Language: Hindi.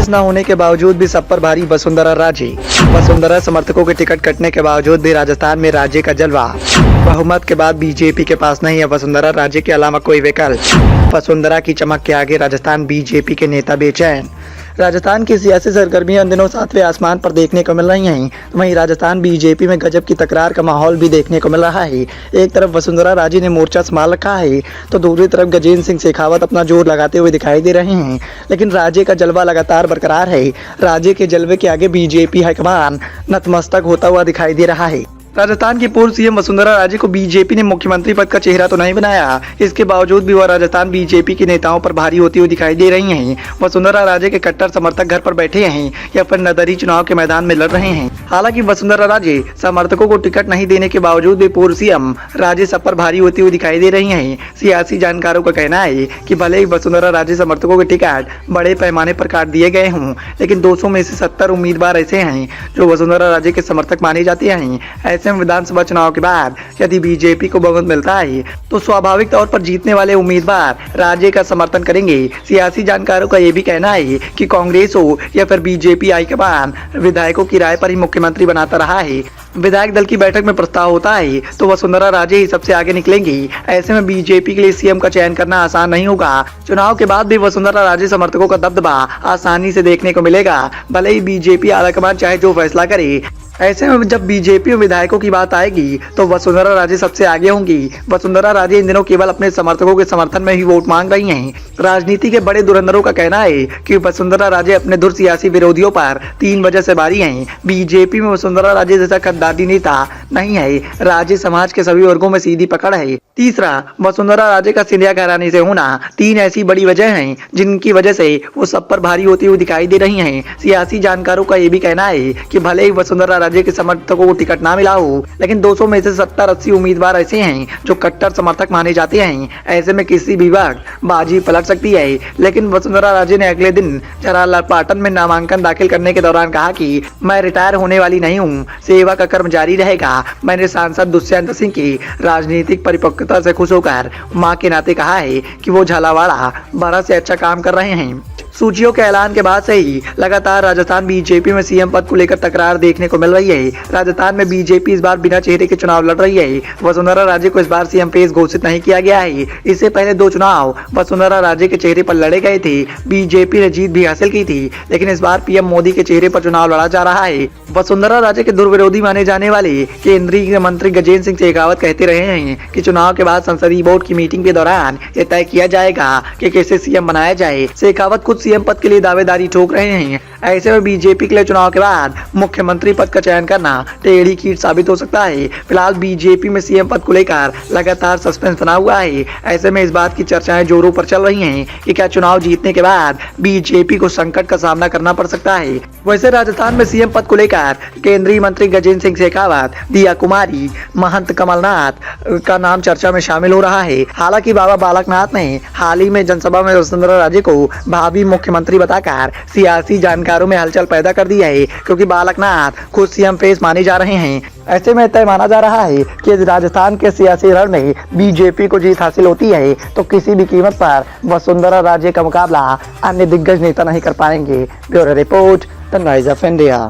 फेस न होने के बावजूद भी सब पर भारी वसुंधरा राजे। वसुंधरा समर्थकों के टिकट कटने के बावजूद भी राजस्थान में राज्य का जलवा। बहुमत के बाद बीजेपी के पास नहीं है वसुंधरा राजे के अलावा कोई विकल्प। वसुंधरा की चमक के आगे राजस्थान बीजेपी के नेता बेचैन। राजस्थान की सियासी सरगर्मियां इन दिनों सातवें आसमान पर देखने को मिल रही हैं। वहीं राजस्थान बीजेपी में गजब की तकरार का माहौल भी देखने को मिल रहा है। एक तरफ वसुंधरा राजे ने मोर्चा संभाल रखा है तो दूसरी तरफ गजेंद्र सिंह शेखावत अपना जोर लगाते हुए दिखाई दे रहे हैं। लेकिन राज्य का जलवा लगातार बरकरार है। राज्य के जलवे के आगे बीजेपी हाईकमान नतमस्तक होता हुआ दिखाई दे रहा है। राजस्थान की पूर्व सीएम वसुंधरा राजे को बीजेपी ने मुख्यमंत्री पद का चेहरा तो नहीं बनाया, इसके बावजूद भी वह राजस्थान बीजेपी के नेताओं पर भारी होती हुई दिखाई दे रही हैं। वसुंधरा राजे के कट्टर समर्थक घर पर बैठे हैं या फिर नदरी चुनाव के मैदान में लड़ रहे हैं। हालांकि वसुंधरा राजे समर्थकों को टिकट नहीं देने के बावजूद भी पूर्व सीएम राजे सब पर भारी होती हुई दिखाई दे रही हैं। सियासी जानकारों का कहना है कि भले ही वसुंधरा राजे समर्थकों के टिकट बड़े पैमाने पर काट दिए गए हों, लेकिन 200 में से 70 उम्मीदवार ऐसे हैं जो वसुंधरा राजे के समर्थक माने जाते हैं। ऐसे में विधानसभा चुनाव के बाद यदि बीजेपी को बहुमत मिलता है तो स्वाभाविक तौर पर जीतने वाले उम्मीदवार राजे का समर्थन करेंगे। सियासी जानकारों का यह भी कहना है कि कांग्रेस हो या फिर बीजेपी हाईकमान विधायकों की राय पर ही मुख्यमंत्री बनाता रहा है। विधायक दल की बैठक में प्रस्ताव होता है तो वसुंधरा राजे ही सबसे आगे निकलेंगी। ऐसे में बीजेपी के लिए सीएम का चयन करना आसान नहीं होगा। चुनाव के बाद भी वसुंधरा राजे समर्थकों का दबदबा आसानी से देखने को मिलेगा, भले ही बीजेपी आलाकमान चाहे जो फैसला करे। ऐसे में जब बीजेपी और विधायकों की बात आएगी तो वसुंधरा राजे सबसे आगे होंगी। वसुंधरा राजे इन दिनों केवल अपने समर्थकों के समर्थन में ही वोट मांग रही हैं। राजनीति के बड़े धुरंधरों का कहना है कि वसुंधरा राजे अपने धुर सियासी विरोधियों पर 3 वजह से भारी हैं। बीजेपी में वसुंधरा राजे जैसा खद्दारी नेता नहीं है। राजे समाज के सभी वर्गों में सीधी पकड़ है। तीसरा, वसुंधरा राजे का सिंधिया घराने से होना। 3 ऐसी बड़ी वजह हैं जिनकी वजह से वो सब पर भारी होती हुई दिखाई दे रही हैं। सियासी जानकारों का ये भी कहना है कि भले ही वसुंधरा राजे के समर्थकों को टिकट ना मिला हो, लेकिन 200 में से 70-80 उम्मीदवार ऐसे हैं जो कट्टर समर्थक माने जाते हैं। ऐसे में किसी भी वक्त बाजी पलट सकती है। लेकिन वसुंधरा राजे ने अगले दिन झलालपाटन में नामांकन दाखिल करने के दौरान कहा कि मैं रिटायर होने वाली नहीं हूँ, सेवा का कर्म जारी रहेगा। मैंने सांसद दुष्यंत सिंह की राजनीतिक परिपक्वता से खुश होकर मां के नाते कहा है कि वो झालावाड़ बारह से अच्छा काम कर रहे हैं। सूचियों के ऐलान के बाद से ही लगातार राजस्थान बीजेपी में सीएम पद को लेकर तकरार देखने को मिल रही है। राजस्थान में बीजेपी इस बार बिना चेहरे के चुनाव लड़ रही है। वसुंधरा राजे को इस बार सीएम फेस घोषित नहीं किया गया है। इससे पहले 2 चुनाव वसुंधरा राजे के चेहरे पर लड़े गए थे। बीजेपी ने जीत भी हासिल की थी, लेकिन इस बार पीएम मोदी के चेहरे पर चुनाव लड़ा जा रहा है। वसुंधरा राजे के दुर्विरोधी माने जाने वाले केंद्रीय मंत्री गजेंद्र सिंह शेखावत कहते रहे हैं कि चुनाव के बाद संसदीय बोर्ड की मीटिंग के दौरान यह तय किया जाएगा कि किसे सीएम बनाया जाए। शेखावत खुद सीएम पद के लिए दावेदारी ठोक रहे हैं। ऐसे में बीजेपी के लिए चुनाव के बाद मुख्यमंत्री पद का चयन करना टेढ़ी कीट साबित हो सकता है। फिलहाल बीजेपी में सीएम पद को लेकर लगातार सस्पेंस बना हुआ है। ऐसे में इस बात की चर्चाएं जोरों पर चल रही हैं कि क्या चुनाव जीतने के बाद बीजेपी को संकट का सामना करना पड़ सकता है। वैसे राजस्थान में सीएम पद को लेकर केंद्रीय मंत्री गजेंद्र सिंह शेखावत, दिया कुमारी, महंत कमलनाथ का नाम चर्चा में शामिल हो रहा है। हालांकि बाबा बालकनाथ ने हाल ही में जनसभा में वसुंधरा राजे को भावी मुख्यमंत्री बताकर सियासी जानकारों में हलचल पैदा कर दी है, क्योंकि बालकनाथ खुद सीएम फेस माने जा रहे हैं। ऐसे में तय माना जा रहा है कि राजस्थान के सियासी रण में बीजेपी को जीत हासिल होती है तो किसी भी कीमत पर वसुंधरा राजे का मुकाबला अन्य दिग्गज नेता नहीं कर पाएंगे। Bureau report, the noise of India.